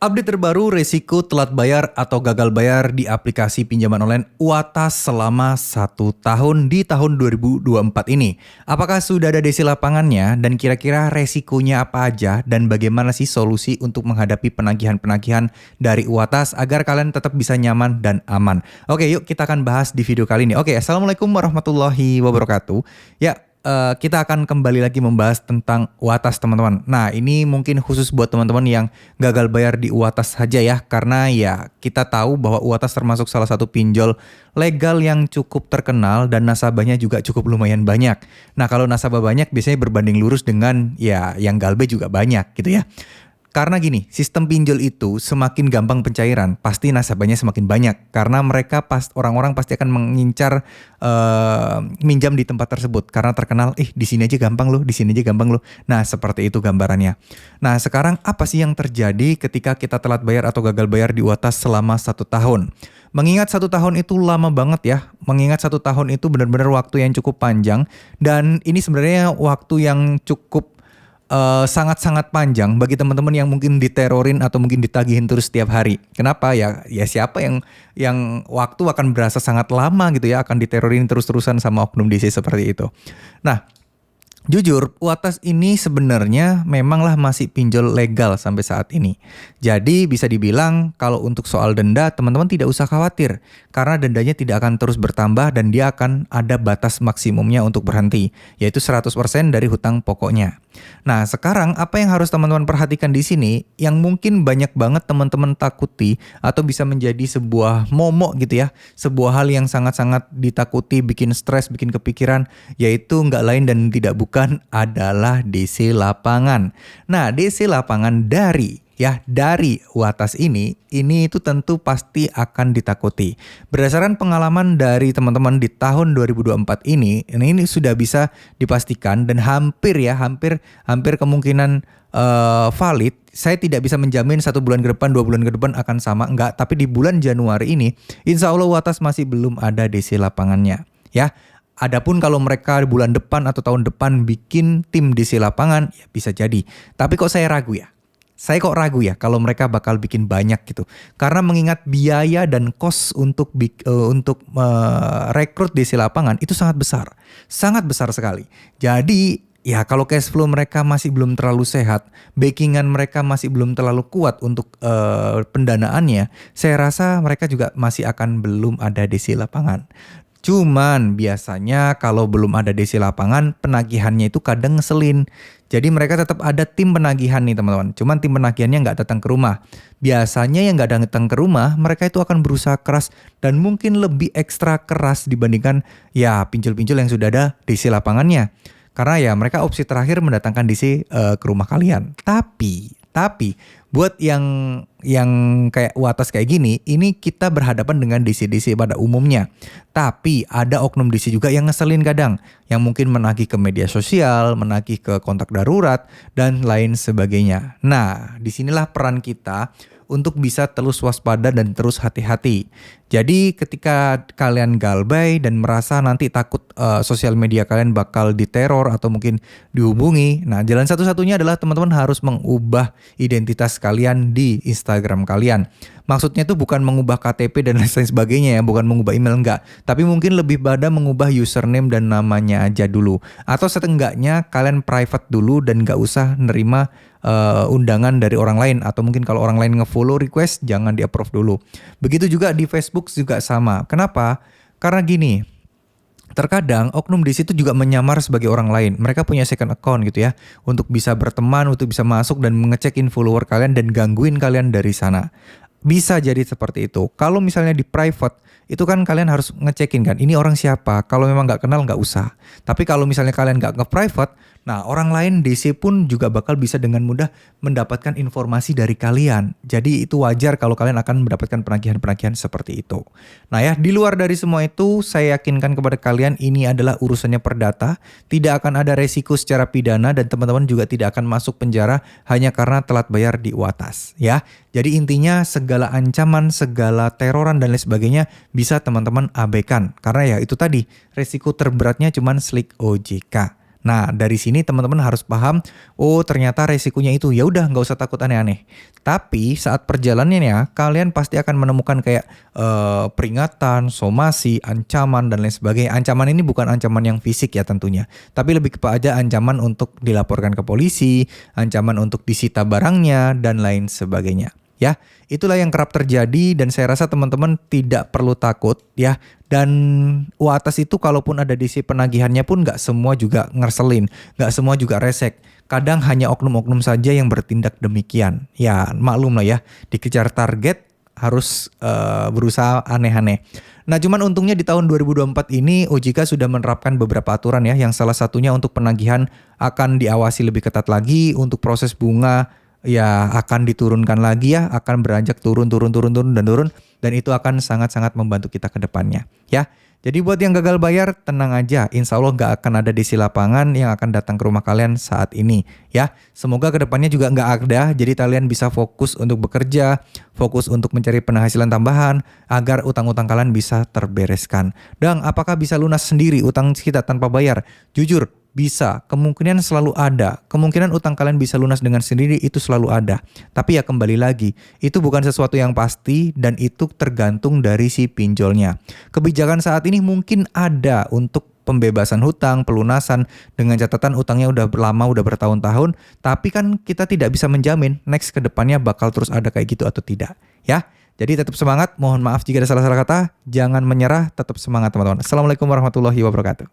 Update terbaru resiko telat bayar atau gagal bayar di aplikasi pinjaman online Uatas selama 1 tahun di tahun 2024 ini. Apakah sudah ada desi lapangannya dan kira-kira resikonya apa aja dan bagaimana sih solusi untuk menghadapi penagihan-penagihan dari Uatas agar kalian tetap bisa nyaman dan aman. Oke, yuk kita akan bahas di video kali ini. Oke, Assalamualaikum warahmatullahi wabarakatuh. Ya, kita akan kembali lagi membahas tentang Uatas teman-teman. Nah, ini mungkin khusus buat teman-teman yang gagal bayar di Uatas saja ya. Karena ya kita tahu bahwa Uatas termasuk salah satu pinjol legal yang cukup terkenal dan nasabahnya juga cukup lumayan banyak. Nah, kalau nasabah banyak biasanya berbanding lurus dengan ya yang galbe juga banyak gitu ya. Karena gini, sistem pinjol itu semakin gampang pencairan, pasti nasabahnya semakin banyak. Karena orang-orang pasti akan mengincar minjam di tempat tersebut. Karena terkenal, di sini aja gampang loh, di sini aja gampang loh. Nah, seperti itu gambarannya. Nah, sekarang apa sih yang terjadi ketika kita telat bayar atau gagal bayar di Uatas selama 1 tahun? Mengingat 1 tahun itu lama banget ya. Mengingat 1 tahun itu benar-benar waktu yang cukup panjang. Dan ini sebenarnya waktu yang cukup sangat-sangat panjang bagi teman-teman yang mungkin diterorin atau mungkin ditagihin terus setiap hari. Kenapa ya? Ya siapa yang waktu akan berasa sangat lama gitu ya, akan diterorin terus-terusan sama oknum DC seperti itu. Nah, jujur, Uatas ini sebenarnya memanglah masih pinjol legal sampai saat ini. Jadi bisa dibilang kalau untuk soal denda, teman-teman tidak usah khawatir. Karena dendanya tidak akan terus bertambah dan dia akan ada batas maksimumnya untuk berhenti. Yaitu 100% dari hutang pokoknya. Nah, sekarang apa yang harus teman-teman perhatikan di sini yang mungkin banyak banget teman-teman takuti atau bisa menjadi sebuah momok gitu ya, sebuah hal yang sangat-sangat ditakuti, bikin stres, bikin kepikiran, yaitu nggak lain dan tidak bukan adalah DC lapangan. Nah, DC lapangan dari Uatas ini itu tentu pasti akan ditakuti. Berdasarkan pengalaman dari teman-teman di tahun 2024 ini sudah bisa dipastikan dan hampir kemungkinan valid. Saya tidak bisa menjamin 1 bulan ke depan, 2 bulan ke depan akan sama, enggak. Tapi di bulan Januari ini, insya Allah Uatas masih belum ada DC lapangannya, ya. Adapun kalau mereka bulan depan atau tahun depan bikin tim DC lapangan, ya bisa jadi. Tapi kok saya ragu ya? Saya kok ragu ya kalau mereka bakal bikin banyak gitu. Karena mengingat biaya dan cost untuk rekrut DC lapangan itu sangat besar. Sangat besar sekali. Jadi ya kalau cash flow mereka masih belum terlalu sehat, backingan mereka masih belum terlalu kuat untuk pendanaannya, saya rasa mereka juga masih akan belum ada DC lapangan. Cuman biasanya kalau belum ada DC lapangan, penagihannya itu kadang ngeselin. Jadi mereka tetap ada tim penagihan nih teman-teman. Cuman tim penagihannya nggak datang ke rumah. Biasanya yang nggak datang ke rumah, mereka itu akan berusaha keras dan mungkin lebih ekstra keras dibandingkan ya pinjol-pinjol yang sudah ada DC lapangannya. Karena ya mereka opsi terakhir mendatangkan DC ke rumah kalian. Tapi buat yang kayak Uatas kayak gini, ini kita berhadapan dengan DC-DC pada umumnya. Tapi ada oknum DC juga yang ngeselin kadang, yang mungkin menagih ke media sosial, menagih ke kontak darurat dan lain sebagainya. Nah, disinilah peran kita untuk bisa terus waspada dan terus hati-hati. Jadi ketika kalian galbay dan merasa nanti takut sosial media kalian bakal diteror atau mungkin dihubungi, nah jalan satu-satunya adalah teman-teman harus mengubah identitas kalian di Instagram kalian. Maksudnya itu bukan mengubah KTP dan lain sebagainya ya, bukan mengubah email enggak. Tapi mungkin lebih pada mengubah username dan namanya aja dulu. Atau setengahnya kalian private dulu dan gak usah nerima undangan dari orang lain. Atau mungkin kalau orang lain nge-follow request, jangan di-approve dulu. Begitu juga di Facebook juga sama. Kenapa? Karena gini, terkadang oknum di situ juga menyamar sebagai orang lain. Mereka punya second account gitu ya, untuk bisa berteman, untuk bisa masuk dan ngecekin follower kalian dan gangguin kalian dari sana. Bisa jadi seperti itu. Kalau misalnya di private, itu kan kalian harus ngecekin kan, ini orang siapa. Kalau memang nggak kenal nggak usah. Tapi kalau misalnya kalian nggak nge-private, nah orang lain DC pun juga bakal bisa dengan mudah mendapatkan informasi dari kalian. Jadi itu wajar kalau kalian akan mendapatkan penagihan-penagihan seperti itu. Nah ya, di luar dari semua itu, saya yakinkan kepada kalian ini adalah urusannya perdata. Tidak akan ada resiko secara pidana dan teman-teman juga tidak akan masuk penjara hanya karena telat bayar di Uatas ya. Jadi intinya segala ancaman, segala teroran dan lain sebagainya bisa teman-teman abaikan. Karena ya itu tadi, resiko terberatnya cuman slik OJK. Nah, dari sini teman-teman harus paham, oh ternyata resikonya itu. Ya udah, nggak usah takut aneh-aneh. Tapi saat perjalanannya, kalian pasti akan menemukan kayak peringatan, somasi, ancaman dan lain sebagainya. Ancaman ini bukan ancaman yang fisik ya tentunya, tapi lebih kepada ancaman untuk dilaporkan ke polisi, ancaman untuk disita barangnya dan lain sebagainya. Ya, itulah yang kerap terjadi dan saya rasa teman-teman tidak perlu takut ya. Dan UATAS itu kalaupun ada DC penagihannya pun nggak semua juga ngerselin, nggak semua juga resek. Kadang hanya oknum-oknum saja yang bertindak demikian. Ya maklum lah ya, dikejar target harus berusaha aneh-aneh. Nah cuman untungnya di tahun 2024 ini OJK sudah menerapkan beberapa aturan ya, yang salah satunya untuk penagihan akan diawasi lebih ketat lagi, untuk proses bunga ya akan diturunkan lagi ya, akan beranjak turun dan itu akan sangat-sangat membantu kita ke depannya ya. Jadi buat yang gagal bayar tenang aja, insya Allah nggak akan ada DC lapangan yang akan datang ke rumah kalian saat ini ya. Semoga kedepannya juga nggak ada, jadi kalian bisa fokus untuk bekerja, fokus untuk mencari penghasilan tambahan agar utang-utang kalian bisa terbereskan. Dan apakah bisa lunas sendiri utang kita tanpa bayar? Jujur, bisa, kemungkinan selalu ada. Kemungkinan utang kalian bisa lunas dengan sendiri itu selalu ada. Tapi ya kembali lagi, itu bukan sesuatu yang pasti dan itu tergantung dari si pinjolnya. Kebijakan saat ini mungkin ada untuk pembebasan hutang, pelunasan dengan catatan utangnya udah lama, udah bertahun-tahun, tapi kan kita tidak bisa menjamin next ke depannya bakal terus ada kayak gitu atau tidak, ya. Jadi tetap semangat, mohon maaf jika ada salah-salah kata, jangan menyerah, tetap semangat teman-teman. Assalamualaikum warahmatullahi wabarakatuh.